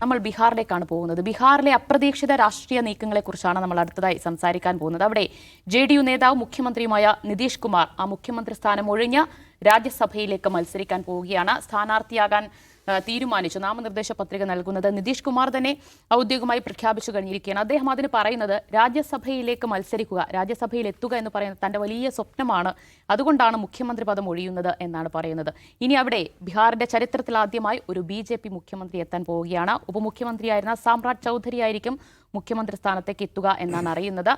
നമ്മൾ ബീഹാറിലേക്കാണ് പോകുന്നത്. ബീഹാറിലെ അപ്രതീക്ഷിത രാഷ്ട്രീയ നീക്കങ്ങളെക്കുറിച്ചാണ് നമ്മൾ അടുത്തതായി സംസാരിക്കാൻ പോകുന്നത്. അവിടെ JDU നേതാവ് മുഖ്യമന്ത്രിയുമായ നിതീഷ് കുമാർ ആ മുഖ്യമന്ത്രി സ്ഥാനം ഒഴിഞ്ഞ് രാജ്യസഭയിലേക്ക് മത്സരിക്കാൻ പോവുകയാണ്. സ്ഥാനാർത്ഥിയാകാൻ തീരുമാനിച്ചു. നാമനിർദ്ദേശ പത്രിക നൽകുന്നത് നിതീഷ് കുമാർ തന്നെ ഔദ്യോഗികമായി പ്രഖ്യാപിച്ചു കഴിഞ്ഞിരിക്കുകയാണ്. അദ്ദേഹം അതിന് പറയുന്നത് രാജ്യസഭയിലേക്ക് മത്സരിക്കുക, രാജ്യസഭയിൽ എത്തുക എന്ന് പറയുന്നത് തന്റെ വലിയ സ്വപ്നമാണ്, അതുകൊണ്ടാണ് മുഖ്യമന്ത്രി പദം ഒഴിയുന്നത് എന്നാണ് പറയുന്നത്. ഇനി അവിടെ ബീഹാറിന്റെ ചരിത്രത്തിൽ ആദ്യമായി ഒരു BJP മുഖ്യമന്ത്രി എത്താൻ പോവുകയാണ്. ഉപമുഖ്യമന്ത്രിയായിരുന്ന സാമ്രാട്ട് ചൗധരി ആയിരിക്കും മുഖ്യമന്ത്രി സ്ഥാനത്തേക്ക് എത്തുക എന്നാണ് അറിയുന്നത്.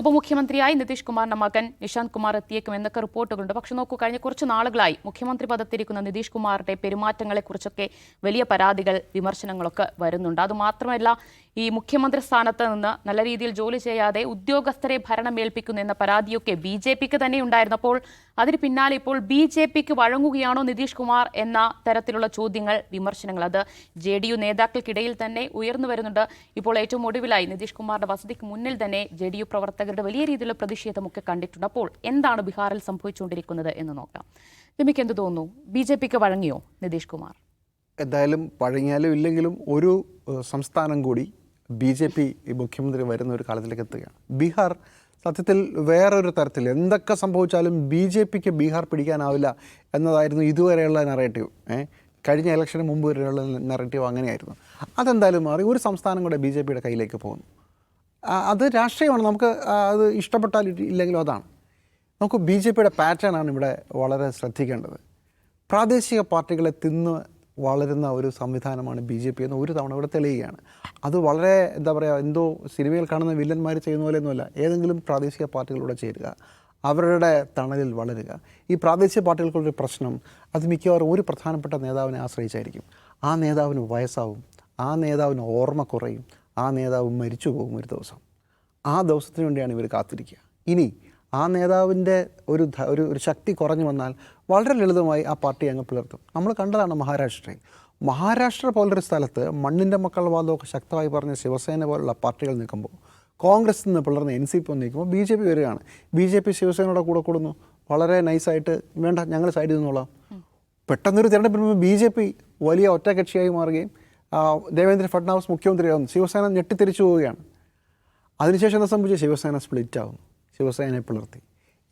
ഉപമുഖ്യമന്ത്രിയായി നിതീഷ് കുമാറിന്റെ മകൻ നിശാന്ത് കുമാർ എത്തിയേക്കും എന്നൊക്കെ റിപ്പോർട്ടുകളുണ്ട്. പക്ഷെ നോക്കൂ, കഴിഞ്ഞ കുറച്ച് നാളുകളായി മുഖ്യമന്ത്രി പദത്തിരിക്കുന്ന നിതീഷ് കുമാറിന്റെ പെരുമാറ്റങ്ങളെക്കുറിച്ചൊക്കെ വലിയ പരാതികൾ, വിമർശനങ്ങളൊക്കെ വരുന്നുണ്ട്. അതുമാത്രമല്ല, ഈ മുഖ്യമന്ത്രി സ്ഥാനത്ത് നിന്ന് നല്ല രീതിയിൽ ജോലി ചെയ്യാതെ ഉദ്യോഗസ്ഥരെ ഭരണമേൽപ്പിക്കുന്നു എന്ന പരാതിയൊക്കെ BJPക്ക് തന്നെ ഉണ്ടായിരുന്നപ്പോൾ അതിന് പിന്നാലെ ഇപ്പോൾ BJPക്ക് വഴങ്ങുകയാണോ നിതീഷ് കുമാർ എന്ന തരത്തിലുള്ള ചോദ്യങ്ങൾ, വിമർശനങ്ങൾ അത് JDU നേതാക്കൾക്കിടയിൽ തന്നെ ഉയർന്നു വരുന്നുണ്ട്. ഇപ്പോൾ ഏറ്റവും ഒടുവിലായി നിതീഷ് കുമാറിന്റെ വസതിക്ക് മുന്നിൽ തന്നെ JDU പ്രവർത്തകരുടെ വലിയ രീതിയിലുള്ള പ്രതിഷേധമൊക്കെ കണ്ടിട്ടുണ്ട്. അപ്പോൾ എന്താണ് ബീഹാറിൽ സംഭവിച്ചുകൊണ്ടിരിക്കുന്നത് എന്ന് നോക്കാം. നിങ്ങൾക്ക് എന്ത് തോന്നുന്നു? BJPക്ക് വഴങ്ങിയോ നിതീഷ് കുമാർ? എന്തായാലും വഴങ്ങിയാലും ഇല്ലെങ്കിലും ഒരു സംസ്ഥാനം കൂടി BJP മുഖ്യമന്ത്രി വരുന്ന ഒരു കാലത്തിലേക്ക് എത്തുകയാണ്. ബീഹാർ സത്യത്തിൽ വേറൊരു തരത്തിൽ എന്തൊക്കെ സംഭവിച്ചാലും BJPക്ക് ബീഹാർ പിടിക്കാനാവില്ല എന്നതായിരുന്നു ഇതുവരെയുള്ള നറേറ്റീവ്. കഴിഞ്ഞ ഇലക്ഷന് മുമ്പ് വരെയുള്ള നറേറ്റീവ് അങ്ങനെയായിരുന്നു. അതെന്തായാലും മാറി ഒരു സംസ്ഥാനം കൂടെ BJPയുടെ കയ്യിലേക്ക് പോകുന്നു. അത് രാഷ്ട്രീയമാണ്, നമുക്ക് അത് ഇഷ്ടപ്പെട്ടാൽ ഇല്ലെങ്കിലും അതാണ്. നമുക്ക് BJPയുടെ പാറ്റേൺ ആണ് ഇവിടെ വളരെ ശ്രദ്ധിക്കേണ്ടത്. പ്രാദേശിക പാർട്ടികളെ തിന്ന് വളരുന്ന ഒരു സംവിധാനമാണ് BJP എന്ന് ഒരു തവണ ഇവിടെ തെളിയുകയാണ്. അത് വളരെ എന്താ പറയുക, എന്തോ സിനിമയിൽ കാണുന്ന വില്ലന്മാർ ചെയ്യുന്ന പോലെയൊന്നുമല്ല. ഏതെങ്കിലും പ്രാദേശിക പാർട്ടികളിലൂടെ ചേരുക, അവരുടെ തണലിൽ വളരുക. ഈ പ്രാദേശിക പാർട്ടികൾക്കുള്ളൊരു പ്രശ്നം അത് മിക്കവാറും ഒരു പ്രധാനപ്പെട്ട നേതാവിനെ ആശ്രയിച്ചായിരിക്കും. ആ നേതാവിന് വയസ്സാവും, ആ നേതാവിന് ഓർമ്മ കുറയും, ആ നേതാവ് മരിച്ചു പോകും ഒരു ദിവസം. ആ ദിവസത്തിന് വേണ്ടിയാണ് ഇവർ കാത്തിരിക്കുക. ഇനി ആ നേതാവിൻ്റെ ഒരു ശക്തി കുറഞ്ഞു വന്നാൽ വളരെ ലളിതമായി ആ പാർട്ടി അങ്ങ് പിളർത്തും. നമ്മൾ കണ്ടതാണ് മഹാരാഷ്ട്ര പോലൊരു സ്ഥലത്ത് മണ്ണിൻ്റെ മക്കൾ വാദമൊക്കെ ശക്തമായി പറഞ്ഞ ശിവസേന പോലുള്ള പാർട്ടികൾ നിൽക്കുമ്പോൾ, കോൺഗ്രസ് നിന്ന് പിളർന്ന് NCP നിൽക്കുമ്പോൾ BJP വരികയാണ്. BJP ശിവസേനയുടെ കൂടെ കൂടുന്നു. വളരെ നൈസായിട്ട് വേണ്ട, ഞങ്ങൾ സൈഡിൽ നിന്നോളാം. പെട്ടെന്നൊരു തിരഞ്ഞെടുപ്പിന് BJP വലിയ ഒറ്റകക്ഷിയായി മാറുകയും ദേവേന്ദ്ര ഫഡ്നാവിസ് മുഖ്യമന്ത്രിയാകുന്നു. ശിവസേന ഞെട്ടിത്തിരിച്ചു പോവുകയാണ്. അതിനുശേഷം എന്താ സംഭവിച്ചു? ശിവസേന സ്പ്ലിറ്റ് ആകുന്നു. ശിവസേനയെ പിളർത്തി,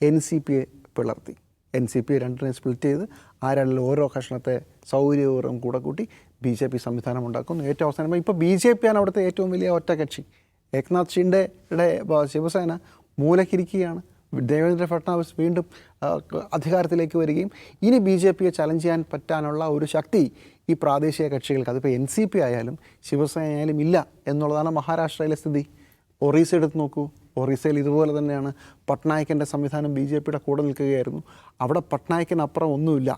NCPയെ പിളർത്തി. NCP രണ്ടിനെ സ്പ്ലിറ്റ് ചെയ്ത് ആ രണ്ടിൽ ഓരോ കഷ്ണത്തെ സൗകര്യപൂർവ്വം കൂടെ കൂട്ടി BJP സംവിധാനം ഉണ്ടാക്കുന്നു. ഏറ്റവും അവസാനമായി ഇപ്പോൾ BJP ആണ് അവിടുത്തെ ഏറ്റവും വലിയ ഒറ്റകക്ഷി. ഏക്നാഥ് ഷിൻഡെയുടെ ശിവസേന മൂലക്കിരിക്കുകയാണ്. ദേവേന്ദ്ര ഫഡ്നാവിസ് വീണ്ടും അധികാരത്തിലേക്ക് വരികയും ഇനി BJPയെ ചലഞ്ച് ചെയ്യാൻ പറ്റാനുള്ള ഒരു ശക്തി ഈ പ്രാദേശിക കക്ഷികൾക്ക്, അതിപ്പോൾ NCP ആയാലും ശിവസേന ആയാലും ഇല്ല എന്നുള്ളതാണ് മഹാരാഷ്ട്രയിലെ സ്ഥിതി. ഒറീസ എടുത്ത് നോക്കൂ. ഒറീസയിൽ ഇതുപോലെ തന്നെയാണ്. പട്നായിക്കിൻ്റെ സംവിധാനം BJPയുടെ കൂടെ നിൽക്കുകയായിരുന്നു. അവിടെ പട്നായിക്കിനപ്പുറം ഒന്നുമില്ല.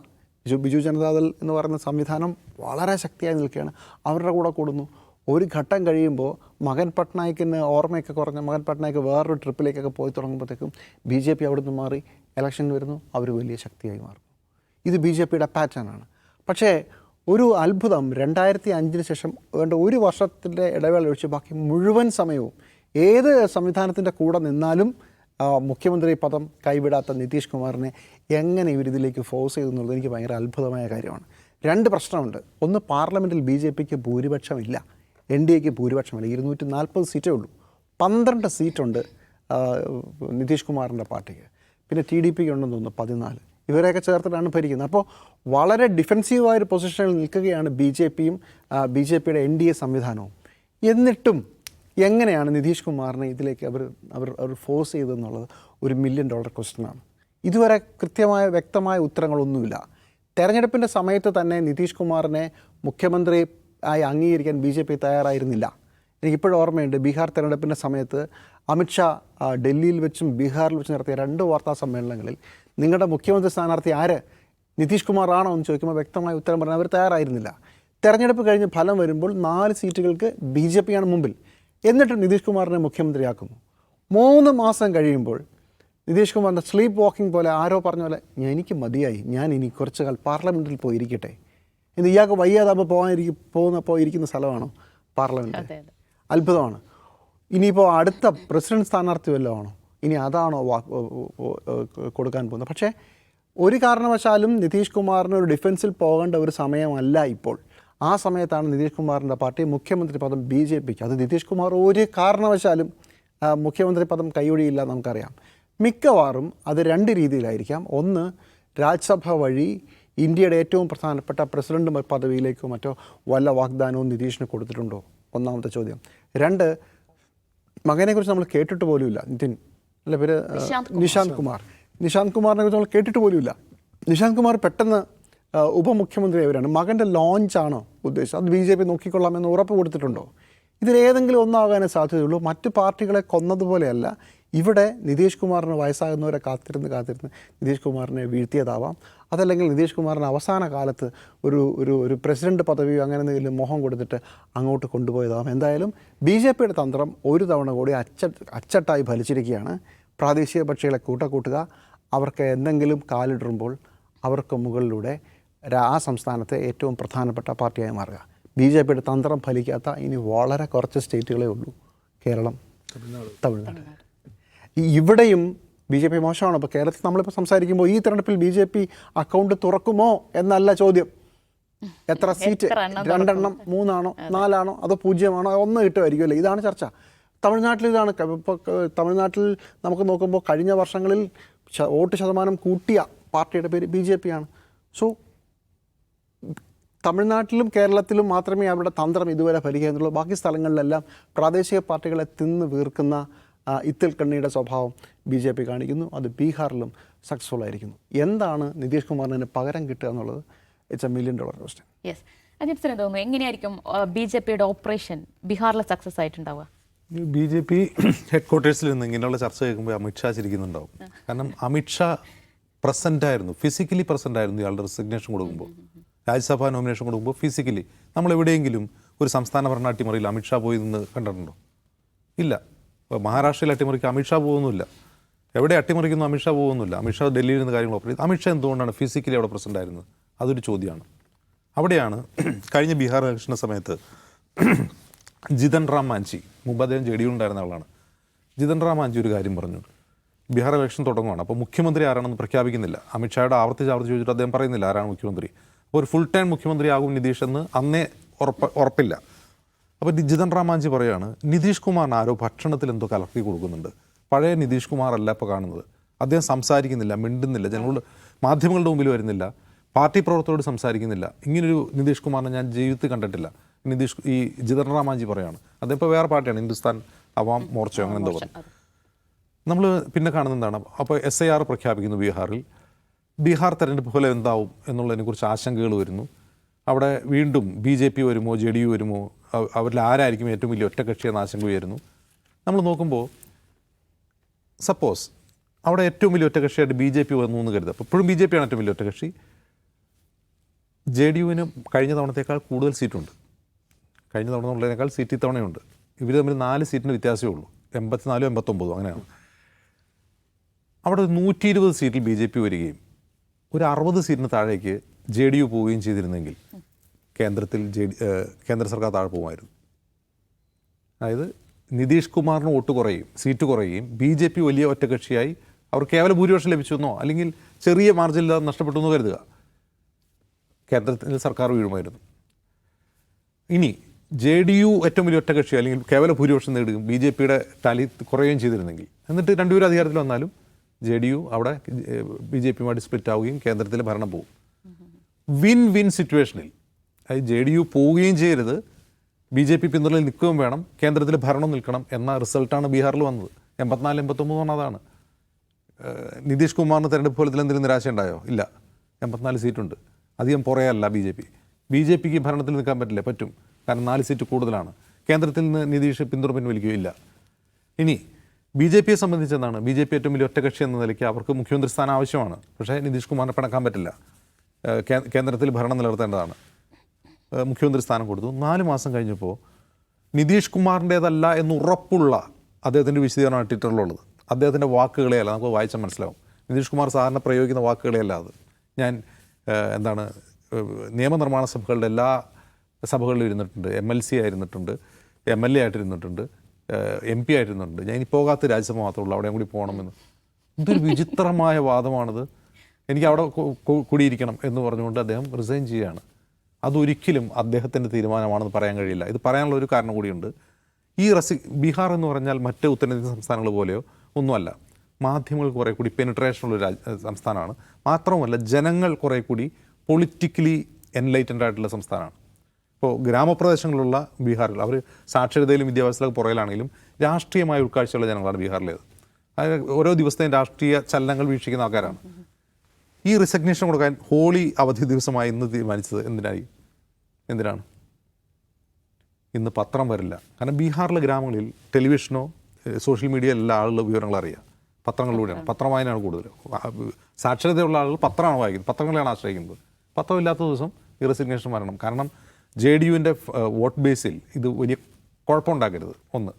ബിജു ജനതാദൾ എന്ന് പറയുന്ന സംവിധാനം വളരെ ശക്തിയായി നിൽക്കുകയാണ്. അവരുടെ കൂടെ കൂടുന്നു. ഒരു ഘട്ടം കഴിയുമ്പോൾ മകൻ പട്നായിക്കിന് ഓർമ്മയൊക്കെ കുറഞ്ഞ മകൻ പട്നായിക്ക് വേറൊരു ട്രിപ്പിലേക്കൊക്കെ പോയി തുടങ്ങുമ്പോഴത്തേക്കും BJP അവിടെ നിന്ന് മാറി ഇലക്ഷൻ വരുന്നു. അവർ വലിയ ശക്തിയായി മാറുന്നു. ഇത് BJPയുടെ പാറ്റേണാണ്. പക്ഷേ ഒരു അത്ഭുതം, 2005 ശേഷം വേണ്ട ഒരു വർഷത്തിൻ്റെ ഇടവേള ഒഴിച്ച് ബാക്കി മുഴുവൻ സമയവും ഏത് സംവിധാനത്തിൻ്റെ കൂടെ നിന്നാലും മുഖ്യമന്ത്രി പദം കൈവിടാത്ത നിതീഷ് കുമാറിനെ എങ്ങനെ ഇവരിതിലേക്ക് ഫോഴ്സ് ചെയ്തു എന്നുള്ളത് എനിക്ക് ഭയങ്കര അത്ഭുതമായ കാര്യമാണ്. രണ്ട് പ്രശ്നമുണ്ട്. ഒന്ന്, പാർലമെൻറ്റിൽ BJPക്ക് ഭൂരിപക്ഷമില്ല, NDAക്ക് ഭൂരിപക്ഷമില്ല. 240 സീറ്റേ ഉള്ളൂ. 12 സീറ്റുണ്ട് നിതീഷ് കുമാറിൻ്റെ പാർട്ടിക്ക്. പിന്നെ TDPക്ക് ഉണ്ടെന്ന് തോന്നുന്നു 14. ഇവരെയൊക്കെ ചേർത്തിട്ടാണ് ഭരിക്കുന്നത്. അപ്പോൾ വളരെ ഡിഫെൻസീവായൊരു പൊസിഷനിൽ നിൽക്കുകയാണ് BJPയും BJPയുടെ NDA സംവിധാനവും. എന്നിട്ടും എങ്ങനെയാണ് നിതീഷ് കുമാറിനെ ഇതിലേക്ക് അവർ ഫോഴ്സ് ചെയ്തതെന്നുള്ളത് ഒരു $1 മില്യൺ ക്വസ്റ്റ്യനാണ്. ഇതുവരെ കൃത്യമായ വ്യക്തമായ ഉത്തരങ്ങളൊന്നുമില്ല. തെരഞ്ഞെടുപ്പിൻ്റെ സമയത്ത് തന്നെ നിതീഷ് കുമാറിനെ മുഖ്യമന്ത്രി ആയി അംഗീകരിക്കാൻ BJP തയ്യാറായിരുന്നില്ല. എനിക്കിപ്പോഴും ഓർമ്മയുണ്ട്, ബീഹാർ തെരഞ്ഞെടുപ്പിൻ്റെ സമയത്ത് അമിത്ഷാ ഡൽഹിയിൽ വെച്ചും ബീഹാറിൽ വെച്ച് നടത്തിയ 2 വാർത്താ സമ്മേളനങ്ങളിൽ നിങ്ങളുടെ മുഖ്യമന്ത്രി സ്ഥാനാർത്ഥി ആര്, നിതീഷ് കുമാർ ആണോ എന്ന് ചോദിക്കുമ്പോൾ വ്യക്തമായ ഉത്തരം പറയാൻ അവർ തയ്യാറായിരുന്നില്ല. തെരഞ്ഞെടുപ്പ് കഴിഞ്ഞ് ഫലം വരുമ്പോൾ 4 സീറ്റുകൾക്ക് BJPയാണ് മുമ്പിൽ. എന്നിട്ട് നിതീഷ് കുമാറിനെ മുഖ്യമന്ത്രിയാക്കുന്നു. 3 മാസം കഴിയുമ്പോൾ നിതീഷ് കുമാറിൻ്റെ സ്ലീപ്പ് വാക്കിംഗ് പോലെ ആരോ പറഞ്ഞ പോലെ എനിക്ക് മതിയായി, ഞാൻ ഇനി കുറച്ച് കാലം പാർലമെൻറ്റിൽ പോയിരിക്കട്ടെ എന്ന്. ഇയാൾക്ക് വയ്യാതാകുമ്പോൾ പോയിരിക്കുന്ന സ്ഥലമാണോ പാർലമെൻറ്റ്? അത്ഭുതമാണ്. ഇനിയിപ്പോൾ അടുത്ത പ്രസിഡന്റ് സ്ഥാനാർത്ഥി വല്ലതും ആണോ? ഇനി അതാണോ കൊടുക്കാൻ പോകുന്നത്? പക്ഷേ ഒരു കാരണവശാലും നിതീഷ് കുമാറിന് ഒരു ഡിഫൻസിൽ പോകേണ്ട ഒരു സമയമല്ല ഇപ്പോൾ. ആ സമയത്താണ് നിതീഷ് കുമാറിൻ്റെ പാർട്ടി മുഖ്യമന്ത്രി പദം BJPക്ക്. അത് നിതീഷ് കുമാർ ഒരു കാരണവശാലും മുഖ്യമന്ത്രി പദം കൈയൊഴിയില്ല നമുക്കറിയാം. മിക്കവാറും അത് രണ്ട് രീതിയിലായിരിക്കാം. ഒന്ന്, രാജ്യസഭ വഴി ഇന്ത്യയുടെ ഏറ്റവും പ്രധാനപ്പെട്ട പ്രസിഡന്റ് പദവിയിലേക്കോ മറ്റോ വല്ല വാഗ്ദാനവും നിതീഷിന് കൊടുത്തിട്ടുണ്ടോ? ഒന്നാമത്തെ ചോദ്യം. രണ്ട്, മകനെക്കുറിച്ച് നമ്മൾ കേട്ടിട്ട് പോലുമില്ല. നിതിൻ അല്ല, പേര് നിശാന്ത് കുമാർ. നിശാന്ത് കുമാറിനെ കുറിച്ച് നമ്മൾ കേട്ടിട്ട് പോലുമില്ല. നിശാന്ത് കുമാർ പെട്ടെന്ന് ഉപമുഖ്യമന്ത്രിയായവരാണ്. മകൻ്റെ ലോഞ്ചാണോ ഉദ്ദേശിച്ചത്? അത് BJP നോക്കിക്കൊള്ളാമെന്ന് ഉറപ്പ് കൊടുത്തിട്ടുണ്ടോ? ഇതിലേതെങ്കിലും ഒന്നാകാനേ സാധ്യതയുള്ളൂ. മറ്റ് പാർട്ടികളെ കൊന്നതുപോലെയല്ല. ഇവിടെ നിതീഷ് കുമാറിന് വയസ്സാകുന്നവരെ കാത്തിരുന്ന് നിതീഷ് കുമാറിനെ വീഴ്ത്തിയതാവാം. അതല്ലെങ്കിൽ നിതീഷ് കുമാറിന് അവസാന കാലത്ത് ഒരു പ്രസിഡന്റ് പദവിയോ അങ്ങനെ എന്തെങ്കിലും മോഹം കൊടുത്തിട്ട് അങ്ങോട്ട് കൊണ്ടുപോയതാവാം. എന്തായാലും BJPയുടെ തന്ത്രം ഒരു തവണ കൂടി അച്ചട്ടായി ഫലിച്ചിരിക്കുകയാണ്. പ്രാദേശിക പക്ഷികളെ കൂട്ടുക, അവർക്ക് എന്തെങ്കിലും കാലിടുമ്പോൾ അവർക്ക് മുകളിലൂടെ ആ സംസ്ഥാനത്തെ ഏറ്റവും പ്രധാനപ്പെട്ട പാർട്ടിയായി മാറുക. BJPയുടെ തന്ത്രം ഫലിക്കാത്ത ഇനി വളരെ കുറച്ച് സ്റ്റേറ്റുകളേ ഉള്ളൂ. കേരളം, തമിഴ്നാട്. ഇവിടെയും BJP മോശമാണ്. അപ്പോൾ കേരളത്തിൽ നമ്മളിപ്പോൾ സംസാരിക്കുമ്പോൾ ഈ തെരഞ്ഞെടുപ്പിൽ BJP അക്കൗണ്ട് തുറക്കുമോ എന്നല്ല ചോദ്യം. എത്ര സീറ്റ്? 2 എണ്ണം, 3 ആണോ, 4 ആണോ, അതോ 0 ആണോ, 1 കിട്ടുമായിരിക്കും അല്ലേ? ഇതാണ് ചർച്ച. തമിഴ്നാട്ടിൽ ഇതാണ്. ഇപ്പോൾ തമിഴ്നാട്ടിൽ നമുക്ക് നോക്കുമ്പോൾ കഴിഞ്ഞ വർഷങ്ങളിൽ വോട്ട് ശതമാനം കൂട്ടിയ പാർട്ടിയുടെ പേര് BJP ആണ്. സോ തമിഴ്നാട്ടിലും കേരളത്തിലും മാത്രമേ അവരുടെ തന്ത്രം ഇതുവരെ ഫലിക്കുന്നുള്ളൂ. ബാക്കി സ്ഥലങ്ങളിലെല്ലാം പ്രാദേശിക പാർട്ടികളെ തിന്ന് വീർക്കുന്ന ഇത്തിൽ കണ്ണിയുടെ സ്വഭാവം BJP കാണിക്കുന്നു. അത് ബീഹാറിലും സക്സസ്ഫുൾ ആയിരിക്കുന്നു. എന്താണ് നിതീഷ് കുമാറിന് പകരം കിട്ടുക എന്നുള്ളത് ഇറ്റ്സ് $1 million ക്വസ്റ്റ്യൻ. യെസ്, അജിപ്സിന് തോന്നുന്നു എങ്ങനെയായിരിക്കും BJPയുടെ ഓപ്പറേഷൻ ബീഹാറിൽ സക്സസ് ആയിട്ടുണ്ടാവുക? BJP ഹെഡ്ക്വാർട്ടേഴ്സിൽ നിന്ന് ഇങ്ങനെയുള്ള ചർച്ച കേൾക്കുമ്പോൾ അമിത്ഷാ ചിരിക്കുന്നുണ്ടാവും. കാരണം അമിത്ഷാ പ്രസൻ്റ് ആയിരുന്നു, ഫിസിക്കലി പ്രസൻ്റ് ആയിരുന്നു ഇയാളുടെ റെസിഗ്നേഷൻ കൊടുക്കുമ്പോൾ, രാജ്യസഭാ നോമിനേഷൻ കൊടുക്കുമ്പോൾ ഫിസിക്കലി. നമ്മൾ എവിടെയെങ്കിലും ഒരു സംസ്ഥാന ഭരണ അട്ടിമറിയിൽ അമിത്ഷാ പോയി നിന്ന് കണ്ടിട്ടുണ്ടോ? ഇല്ല. മഹാരാഷ്ട്രയിൽ അട്ടിമറിക്ക് അമിത്ഷാ പോകുന്നില്ല. എവിടെ അട്ടിമറിക്കുന്നു അമിത്ഷാ പോകുന്നില്ല. അമിത്ഷാ ഡൽഹിയിൽ നിന്ന് കാര്യങ്ങൾ ഓപ്പറേറ്റ് ചെയ്തു. അമിത്ഷാ എന്തുകൊണ്ടാണ് ഫിസിക്കലി അവിടെ പ്രസൻ്റ് ആയിരുന്നത്? അതൊരു ചോദ്യമാണ്. അവിടെയാണ് കഴിഞ്ഞ ബീഹാർ ഇലക്ഷൻ്റെ സമയത്ത് ജിതൻ റാം മാഞ്ചി, മുമ്പ് അദ്ദേഹം JDU ഉണ്ടായിരുന്ന ആളാണ്. ജിതൻ റാം മാഞ്ചി ഒരു കാര്യം പറഞ്ഞു. ബീഹാർ ഇലക്ഷൻ തുടങ്ങുകയാണ്, അപ്പോൾ മുഖ്യമന്ത്രി ആരാണെന്ന് പ്രഖ്യാപിക്കുന്നില്ല. അമിത്ഷായുടെ ആവർത്തിച്ച് ചോദിച്ചിട്ട് അദ്ദേഹം പറയുന്നില്ല ആരാണ് മുഖ്യമന്ത്രി. അപ്പോൾ ഒരു ഫുൾ ടൈം മുഖ്യമന്ത്രി ആകും നിതീഷ് എന്ന് അന്നേ ഉറപ്പില്ല. അപ്പോൾ ജിതൻ റാം മാഞ്ചി പറയുകയാണ്, നിതീഷ് കുമാറിന് ആരോ ഭക്ഷണത്തിൽ എന്തോ കലർത്തി കൊടുക്കുന്നുണ്ട്. പഴയ നിതീഷ് കുമാർ അല്ല ഇപ്പോൾ കാണുന്നത്. അദ്ദേഹം സംസാരിക്കുന്നില്ല, മിണ്ടുന്നില്ല, ജനങ്ങളോട് മാധ്യമങ്ങളുടെ മുമ്പിൽ വരുന്നില്ല, പാർട്ടി പ്രവർത്തകരോട് സംസാരിക്കുന്നില്ല. ഇങ്ങനൊരു നിതീഷ് കുമാറിനെ ഞാൻ ജീവിതത്തിൽ കണ്ടിട്ടില്ല. ഈ ജിതൻ റാം മാഞ്ചി പറയുകയാണ്. അദ്ദേഹം ഇപ്പോൾ വേറെ പാർട്ടിയാണ്, ഹിന്ദുസ്ഥാൻ അവാം മോർച്ചയോ അങ്ങനെ എന്തോ പറയും. നമ്മൾ പിന്നെ കാണുന്നത് എന്താണ്? അപ്പോൾ SIR പ്രഖ്യാപിക്കുന്നു ബീഹാറിൽ. ബീഹാർ തെരഞ്ഞെടുപ്പ് പോലെ എന്താവും എന്നുള്ളതിനെക്കുറിച്ച് ആശങ്കകൾ വരുന്നു. അവിടെ വീണ്ടും BJP വരുമോ, JDU വരുമോ, അവരിൽ ആരായിരിക്കും ഏറ്റവും വലിയ ഒറ്റക്കക്ഷി എന്ന ആശങ്ക ഉയരുന്നു. നമ്മൾ നോക്കുമ്പോൾ സപ്പോസ് അവിടെ ഏറ്റവും വലിയ ഒറ്റക്കക്ഷിയായിട്ട് BJP വന്നു എന്ന് കരുതുക. അപ്പോൾ ഇപ്പോഴും BJP ആണ് ഏറ്റവും വലിയ ഒറ്റക്കക്ഷി. JDUവിന് കഴിഞ്ഞ തവണത്തേക്കാൾ കൂടുതൽ സീറ്റുണ്ട്. കഴിഞ്ഞ തവണ ഉള്ളതിനേക്കാൾ സീറ്റ് ഇത്തവണയുണ്ട്. ഇവർ തമ്മിൽ 4 സീറ്റിന് വ്യത്യാസമേ ഉള്ളൂ. 84 89 അങ്ങനെയാണ്. അവിടെ 120 സീറ്റിൽ BJP വരികയും ഒരു 60 സീറ്റിന് താഴേക്ക് JDU പോവുകയും ചെയ്തിരുന്നെങ്കിൽ കേന്ദ്രത്തിൽ കേന്ദ്ര സർക്കാർ താഴെ പോകുമായിരുന്നു. അതായത് നിതീഷ് കുമാറിന് വോട്ട് കുറയും, സീറ്റ് കുറയുകയും BJP വലിയ ഒറ്റകക്ഷിയായി അവർ കേവല ഭൂരിപക്ഷം ലഭിച്ചെന്നോ അല്ലെങ്കിൽ ചെറിയ മാർജിനില്ലാതെ നഷ്ടപ്പെട്ടു എന്നോ കരുതുക, കേന്ദ്രത്തിൽ സർക്കാർ വീഴുമായിരുന്നു. ഇനി JDU ഏറ്റവും വലിയ ഒറ്റകക്ഷി അല്ലെങ്കിൽ കേവല ഭൂരിപക്ഷം നേടുകയും BJPയുടെ ടാലി കുറയുകയും ചെയ്തിരുന്നെങ്കിൽ, എന്നിട്ട് രണ്ടുപേരും അധികാരത്തിൽ വന്നാലും JDU അവിടെ BJPയുമായിട്ട് സ്പ്ലിറ്റ് ആവുകയും കേന്ദ്രത്തിൽ ഭരണം പോകും. വിൻ സിറ്റുവേഷനിൽ അതായത് JDU പോവുകയും ചെയ്യരുത്, BJP പിന്തുണയിൽ നിൽക്കുകയും വേണം, കേന്ദ്രത്തിൽ ഭരണം നിൽക്കണം എന്ന റിസൾട്ടാണ് ബീഹാറിൽ വന്നത്. 84-89 അതാണ്. നിതീഷ് കുമാറിന് തെരഞ്ഞെടുപ്പ് ഫലത്തിൽ എന്തെങ്കിലും നിരാശ ഉണ്ടായോ? ഇല്ല. 84 സീറ്റുണ്ട്. അധികം പുറയല്ല BJPക്ക് ഭരണത്തിൽ നിൽക്കാൻ പറ്റില്ല, പറ്റും. കാരണം 4 സീറ്റ് കൂടുതലാണ്. കേന്ദ്രത്തിൽ നിന്ന് നിതീഷ് പിന്തുണ പിൻവലിക്കുകയില്ല. ഇനി BJPയെ സംബന്ധിച്ചെന്താണ്? BJP ഏറ്റവും വലിയ ഒറ്റകക്ഷി എന്ന നിലയ്ക്ക് അവർക്ക് മുഖ്യമന്ത്രി സ്ഥാനം ആവശ്യമാണ്. പക്ഷേ നിതീഷ് കുമാറിനെ പിണക്കാൻ പറ്റില്ല. കേന്ദ്രത്തിൽ ഭരണം നിലനിർത്തേണ്ടതാണ്. മുഖ്യമന്ത്രി സ്ഥാനം കൊടുത്തു. 4 മാസം കഴിഞ്ഞപ്പോൾ നിതീഷ് കുമാറിൻ്റേതല്ല എന്ന് ഉറപ്പുള്ള അദ്ദേഹത്തിൻ്റെ വിശദീകരണമാണ് ട്വിറ്ററിലുള്ളത്. അദ്ദേഹത്തിൻ്റെ വാക്കുകളെയല്ല, നമുക്ക് വായിച്ചാൽ മനസ്സിലാവും. നിതീഷ് കുമാർ സാധാരണ പ്രയോഗിക്കുന്ന വാക്കുകളെയല്ല അത്. ഞാൻ നിയമനിർമ്മാണ സഭകളുടെ എല്ലാ സഭകളിലും ഇരുന്നിട്ടുണ്ട്, MLC ആയിരുന്നിട്ടുണ്ട്, MLA ആയിട്ടിരുന്നിട്ടുണ്ട്, MP ആയിട്ടിരുന്നിട്ടുണ്ട്. ഞാൻ ഇനി പോകാത്ത രാജ്യസഭ മാത്രമേ ഉള്ളൂ, അവിടെയും കൂടി പോകണമെന്ന്. ഇതൊരു വിചിത്രമായ വാദമാണിത്. എനിക്ക് അവിടെ കൂടിയിരിക്കണം എന്ന് പറഞ്ഞുകൊണ്ട് അദ്ദേഹം റിസൈൻ ചെയ്യുകയാണ്. അതൊരിക്കലും അദ്ദേഹത്തിൻ്റെ തീരുമാനമാണെന്ന് പറയാൻ കഴിയില്ല. ഇത് പറയാനുള്ള ഒരു കാരണം കൂടിയുണ്ട്. ബീഹാർ എന്ന് പറഞ്ഞാൽ മറ്റ് ഉത്തരേന്ത്യൻ സംസ്ഥാനങ്ങൾ പോലെയോ ഒന്നുമല്ല. മാധ്യമങ്ങൾ കുറേ കൂടി പെനിട്രേഷനുള്ള സംസ്ഥാനമാണ്. മാത്രവുമല്ല ജനങ്ങൾ കുറേ കൂടി പൊളിറ്റിക്കലി എൻലൈറ്റൻഡ് ആയിട്ടുള്ള സംസ്ഥാനമാണ്. ഇപ്പോൾ ഗ്രാമപ്രദേശങ്ങളിലുള്ള ബീഹാറിൽ അവർ സാക്ഷരതയിലും വിദ്യാഭ്യാസത്തിലൊക്കെ പുറകിലാണെങ്കിലും രാഷ്ട്രീയമായ ഉൾക്കാഴ്ചയുള്ള ജനങ്ങളാണ് ബീഹാറിലേത്. അതായത് ഓരോ ദിവസത്തെയും രാഷ്ട്രീയ ചലനങ്ങൾ വീക്ഷിക്കുന്ന ആൾക്കാരാണ്. ഈ റിസഗ്നേഷൻ കൊടുക്കാൻ ഹോളി അവധി ദിവസമായി ഇന്ന് തീരുമാനിച്ചത് എന്തിനാണ്? ഇന്ന് പത്രം വരില്ല. കാരണം ബീഹാറിലെ ഗ്രാമങ്ങളിൽ ടെലിവിഷനോ സോഷ്യൽ മീഡിയ എല്ലാ ആളുകളും വിവരങ്ങൾ അറിയാം. പത്രങ്ങളിലൂടെയാണ്. പത്രം വായനയാണ് കൂടുതൽ. സാക്ഷരതയുള്ള ആളുകൾ പത്രമാണ് വായിക്കുന്നത്, പത്രങ്ങളെയാണ് ആശ്രയിക്കുന്നത്. പത്രമില്ലാത്ത ദിവസം ഈ റെസിഗ്നേഷൻ വരണം. കാരണം JDUവിൻ്റെ വോട്ട് ബേസിൽ ഇത് വലിയ കുഴപ്പമുണ്ടാക്കരുത്. ഒന്ന്.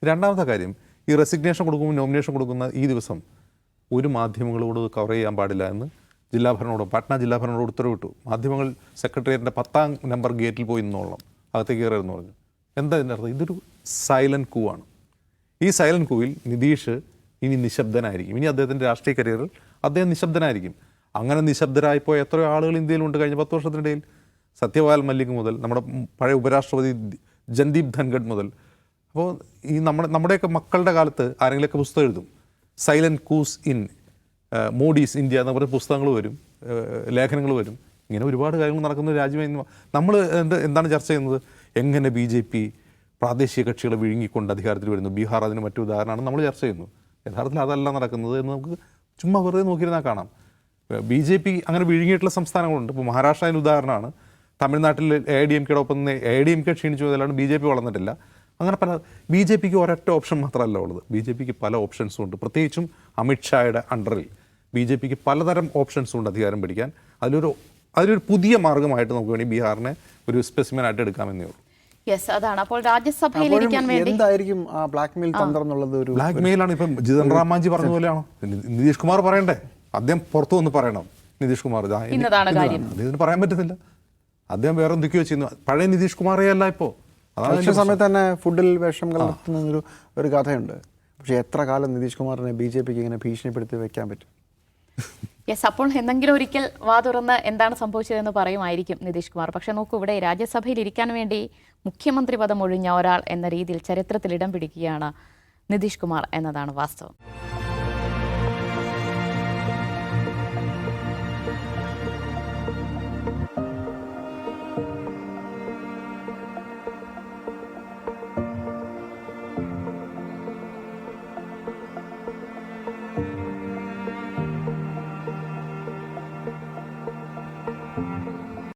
രണ്ടാമത്തെ കാര്യം, ഈ റെസിഗ്നേഷൻ കൊടുക്കുമ്പോൾ നോമിനേഷൻ കൊടുക്കുന്ന ഈ ദിവസം ഒരു മാധ്യമങ്ങളോട് കവർ ചെയ്യാൻ പാടില്ല എന്ന് ജില്ലാ ഭരണകൂടം, പാട്ന ജില്ലാ ഭരണകൂടം ഉത്തരവിട്ടു. മാധ്യമങ്ങൾ സെക്രട്ടേറിയറ്റിൻ്റെ 10ാം നമ്പർ ഗേറ്റിൽ പോയി നിന്നോളണം, അകത്തേക്ക് കയറരുതെന്ന് പറഞ്ഞു. എന്താ ഇതിൻ്റെ അർത്ഥം? ഇതൊരു സൈലൻറ്റ് കൂ ആണ്. ഈ സൈലൻറ്റ് കൂവിൽ നിതീഷ് ഇനി നിശബ്ദനായിരിക്കും. ഇനി അദ്ദേഹത്തിൻ്റെ രാഷ്ട്രീയ കരിയറിൽ അദ്ദേഹം നിശബ്ദനായിരിക്കും. അങ്ങനെ നിശബ്ദരായിപ്പോയ എത്രയോ ആളുകൾ ഇന്ത്യയിലുണ്ട് കഴിഞ്ഞ 10 വർഷത്തിനിടയിൽ. സത്യപാൽ മല്ലിക് മുതൽ നമ്മുടെ പഴയ ഉപരാഷ്ട്രപതി ജൻദീപ് ധൻഖഡ് മുതൽ. അപ്പോൾ ഈ നമ്മുടെയൊക്കെ മക്കളുടെ കാലത്ത് ആരെങ്കിലുമൊക്കെ പുസ്തകം എഴുതും, silent course in Modi's India എന്ന് പറഞ്ഞ പുസ്തകങ്ങൾ വരും, ലേഖനങ്ങൾ വരും. ഇങ്ങനെ ഒരുപാട് കാര്യങ്ങൾ നടക്കുന്ന രാജ്യമായി നമ്മൾ എന്താണ് ചർച്ച ചെയ്യുന്നത്? എങ്ങനെ BJP പ്രാദേശിക കക്ഷികളെ വിഴുങ്ങിക്കൊണ്ട് അധികാരത്തിൽ വരുന്നു. ബീഹാർ അതിന് മറ്റു ഉദാഹരണമാണ് നമ്മൾ ചർച്ച ചെയ്യുന്നു. യഥാർത്ഥത്തിൽ അതല്ല നടക്കുന്നത് എന്ന് നമുക്ക് ചുമ്മാ വെറുതെ നോക്കിയിരുന്നാൽ കാണാം. BJP അങ്ങനെ വിഴുങ്ങിയിട്ടുള്ള സംസ്ഥാനങ്ങളുണ്ട്. ഇപ്പോൾ മഹാരാഷ്ട്ര അതിന് ഉദാഹരണമാണ്. തമിഴ്നാട്ടിൽ AIDMKയുടെ ഒപ്പം AIDMK ക്ഷീണിച്ചു പോയതല്ലാണ്ട് BJP വളർന്നിട്ടില്ല. അങ്ങനെ പല BJPക്ക് ഒരൊറ്റ ഓപ്ഷൻ മാത്രമല്ല ഉള്ളത്. BJPക്ക് പല ഓപ്ഷൻസും ഉണ്ട്. പ്രത്യേകിച്ചും അമിത്ഷായുടെ അണ്ടറിൽ BJPക്ക് പലതരം ഓപ്ഷൻസും ഉണ്ട് അധികാരം പിടിക്കാൻ. അതിലൊരു പുതിയ മാർഗമായിട്ട് നമുക്ക് വേണമെങ്കിൽ ബീഹാറിനെ ഒരു സ്പെസിമെനായിട്ട് എടുക്കാമെന്നേ ഉള്ളൂ. യെസ്, അതാണ്. അപ്പോൾ രാജ്യസഭയിൽ ഇരിക്കാൻ വേണ്ടി എന്തായിരിക്കും ആ ബ്ലാക്ക് മെയിൽ തന്ത്രം എന്നുള്ളത്? ഒരു ബ്ലാക്ക് മെയിലാണ്. ഇപ്പം ജിതൻ റാം മാഞ്ചി പറഞ്ഞ പോലെയാണോ? നിതീഷ് കുമാർ പറയണ്ടേ? അദ്ദേഹം പുറത്തു വന്ന് പറയണം. നിതീഷ് കുമാർ അദ്ദേഹത്തിന് പറയാൻ പറ്റുന്നില്ല. അദ്ദേഹം വേറെ എന്തൊക്കെയോ ചെയ്യുന്നു. പഴയ നിതീഷ് കുമാറേ അല്ല ഇപ്പോൾ. അതാണ് സമയത്ത് തന്നെ ഫുഡിൽ വിഷം കലർത്തുന്ന ഒരു കഥയുണ്ട്. പക്ഷേ എത്ര കാലം നിതീഷ് കുമാറിനെ BJPക്ക് ഇങ്ങനെ ഭീഷണിപ്പെടുത്തി വെക്കാൻ പറ്റും? യെസ്, അപ്പോൾ എന്തെങ്കിലും ഒരിക്കൽ വാ തുറന്ന് എന്താണ് സംഭവിച്ചതെന്ന് പറയുമായിരിക്കും നിതീഷ് കുമാർ. പക്ഷെ നോക്കൂ, ഇവിടെ രാജ്യസഭയിൽ ഇരിക്കാൻ വേണ്ടി മുഖ്യമന്ത്രി പദം ഒഴിഞ്ഞ ഒരാൾ എന്ന രീതിയിൽ ചരിത്രത്തിൽ ഇടം പിടിക്കുകയാണ് നിതീഷ് കുമാർ എന്നതാണ് വാസ്തവം.